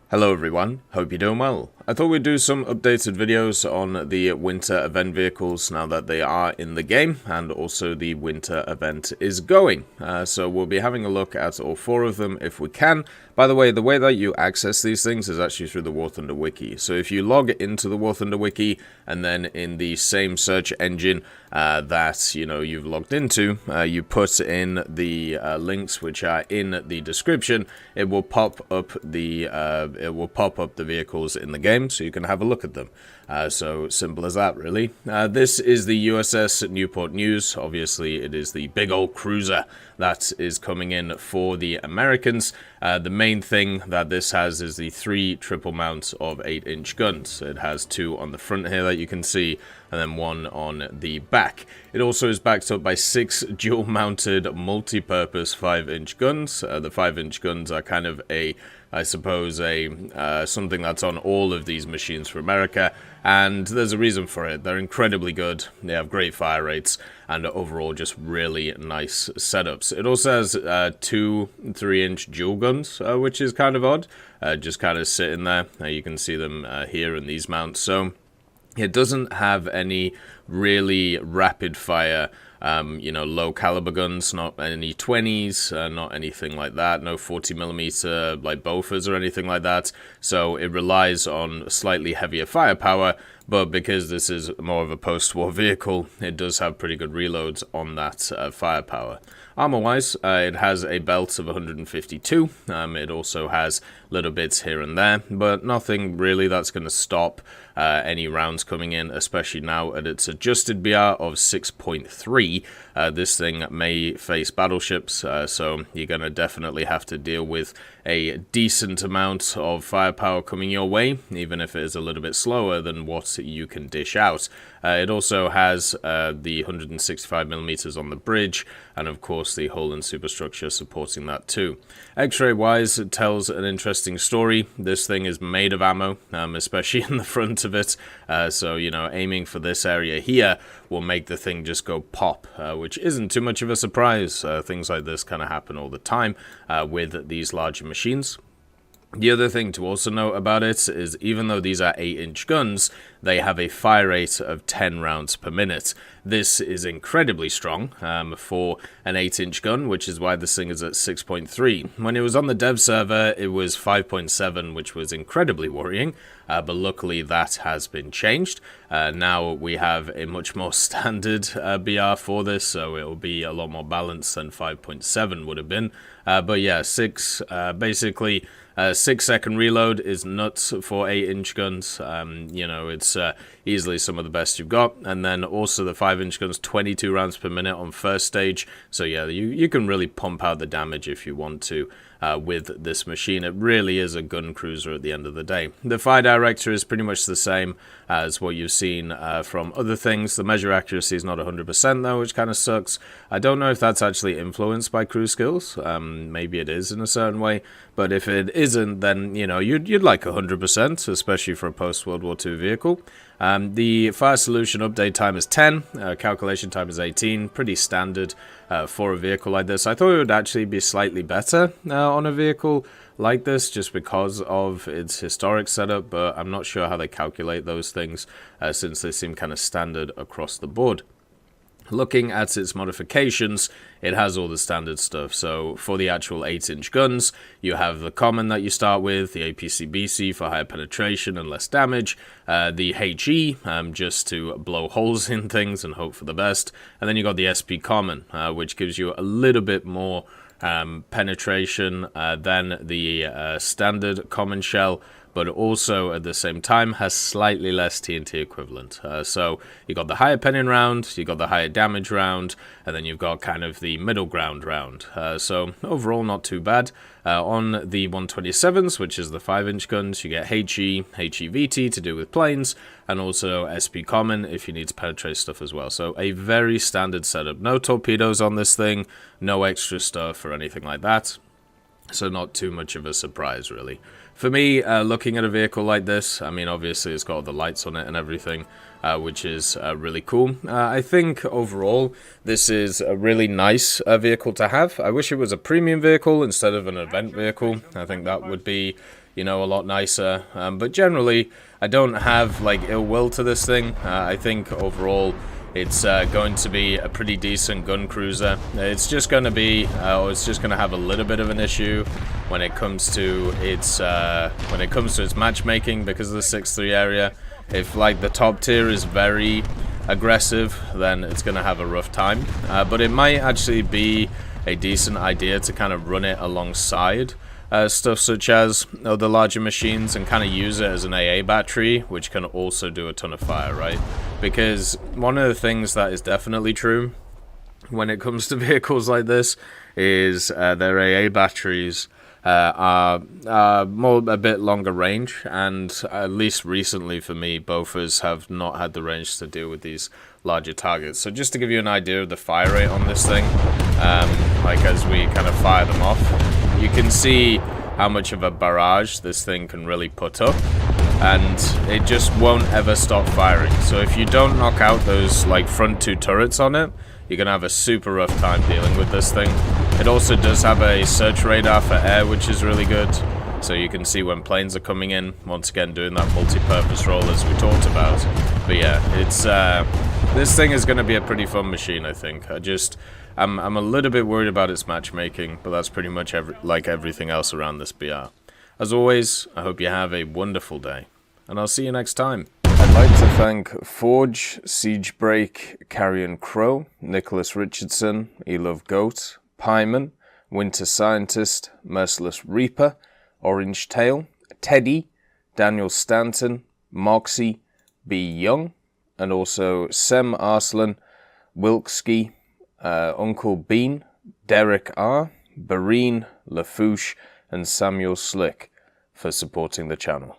Hello everyone, hope you're doing well. I thought we'd do some updated videos on the winter event vehicles now that they are in the game, and also the winter event is going. So we'll be having a look at all four of them if we can. By the way that you access these things is actually through the War Thunder Wiki. So if you log into the War Thunder Wiki, and then in the same search engine that you've logged into, you put in the links which are in the description, it will pop up the vehicles in the game, so you can have a look at them. So simple as that, really. This is the USS Newport News. Obviously, it is the big old cruiser that is coming in for the Americans. The main thing that this has is the 3 triple mounts of 8-inch guns. It has 2 on the front here that you can see, and then 1 on the back. It also is backed up by 6 dual-mounted multi-purpose 5-inch guns. The 5-inch guns are kind of I suppose something that's on all of these machines for America, and there's a reason for it. They're incredibly good, they have great fire rates, and overall just really nice setups. It also has 2 3-inch dual guns, which is kind of odd, just kind of sitting there. You can see them here in these mounts. So it doesn't have any really rapid fire low caliber guns, not any 20s, not anything like that, no 40mm like Bofors or anything like that. So it relies on slightly heavier firepower, but because this is more of a post-war vehicle, it does have pretty good reloads on that firepower. Armor-wise, it has a belt of 152. It also has little bits here and there, but nothing really that's going to stop any rounds coming in, especially now at its adjusted BR of 6.3. This thing may face battleships, so you're going to definitely have to deal with a decent amount of firepower coming your way, even if it is a little bit slower than what you can dish out. It also has the 165mm on the bridge, and of course the hull and superstructure supporting that too. X-ray wise, it tells an interesting story. This thing is made of ammo, especially in the front of it, so aiming for this area here will make the thing just go pop, which isn't too much of a surprise. Things like this kind of happen all the time with these larger machines. The other thing to also note about it is, even though these are 8-inch guns, they have a fire rate of 10 rounds per minute. This is incredibly strong for an 8-inch gun, which is why this thing is at 6.3. When it was on the dev server, it was 5.7, which was incredibly worrying, but luckily that has been changed. Now we have a much more standard BR for this, so it will be a lot more balanced than 5.7 would have been. But yeah, basically 6-second reload is nuts for 8-inch guns. It's easily some of the best you've got. And then also the 5-inch guns, 22 rounds per minute on first stage. So yeah, you can really pump out the damage if you want to with this machine. It really is a gun cruiser at the end of the day. The fire director is pretty much the same as what you've seen from other things. The measure accuracy is not 100% though, which kind of sucks. I don't know if that's actually influenced by crew skills. Maybe it is in a certain way, but if it isn't, then you'd like 100%, especially for a post-World War II vehicle. The fire solution update time is 10, calculation time is 18, pretty standard for a vehicle like this. I thought it would actually be slightly better on a vehicle like this, just because of its historic setup, but I'm not sure how they calculate those things, since they seem kind of standard across the board. Looking at its modifications, it has all the standard stuff. So for the actual 8-inch guns, you have the common that you start with, the APC-BC for higher penetration and less damage, the HE just to blow holes in things and hope for the best, and then you got the SP common, which gives you a little bit more penetration than the standard common shell, but also at the same time has slightly less TNT equivalent. So you got the higher penning round, you got the higher damage round, and then you've got kind of the middle ground round. So overall not too bad. On the 127s, which is the 5-inch guns, you get HE, HEVT to do with planes, and also SP common if you need to penetrate stuff as well. So a very standard setup. No torpedoes on this thing, no extra stuff or anything like that. So not too much of a surprise, really. For me, looking at a vehicle like this, I mean, obviously it's got all the lights on it and everything, which is really cool. I think overall, this is a really nice vehicle to have. I wish it was a premium vehicle instead of an event vehicle. I think that would be, you know, a lot nicer. But generally, I don't have like ill will to this thing. I think overall it's going to be a pretty decent gun cruiser. It's just going to be, it's just going to have a little bit of an issue when it comes to its matchmaking because of the 6.3 area. If like the top tier is very aggressive, then it's going to have a rough time. But it might actually be a decent idea to kind of run it alongside stuff such as the larger machines and kind of use it as an AA battery, which can also do a ton of fire, right? Because one of the things that is definitely true when it comes to vehicles like this is their AA batteries are a bit longer range, and at least recently for me, bofers have not had the range to deal with these larger targets. So just to give you an idea of the fire rate on this thing, like as we kind of fire them off, you can see how much of a barrage this thing can really put up, and it just won't ever stop firing. So if you don't knock out those like front 2 turrets on it, you're gonna have a super rough time dealing with this thing. It also does have a search radar for air, which is really good, so you can see when planes are coming in, once again doing that multi-purpose role as we talked about. But yeah, it's this thing is going to be a pretty fun machine, I think. I'm a little bit worried about its matchmaking, but that's pretty much like everything else around this BR. As always, I hope you have a wonderful day, and I'll see you next time. I'd like to thank Forge, Siegebreak, Carrion Crow, Nicholas Richardson, Elove Goat, Pyman, Winter Scientist, Merciless Reaper, Orange Tail, Teddy, Daniel Stanton, Moxie, B. Young, and also Sem Arslan, Wilkski, Uncle Bean, Derek R., Bareen, Lafouche, and Samuel Slick for supporting the channel.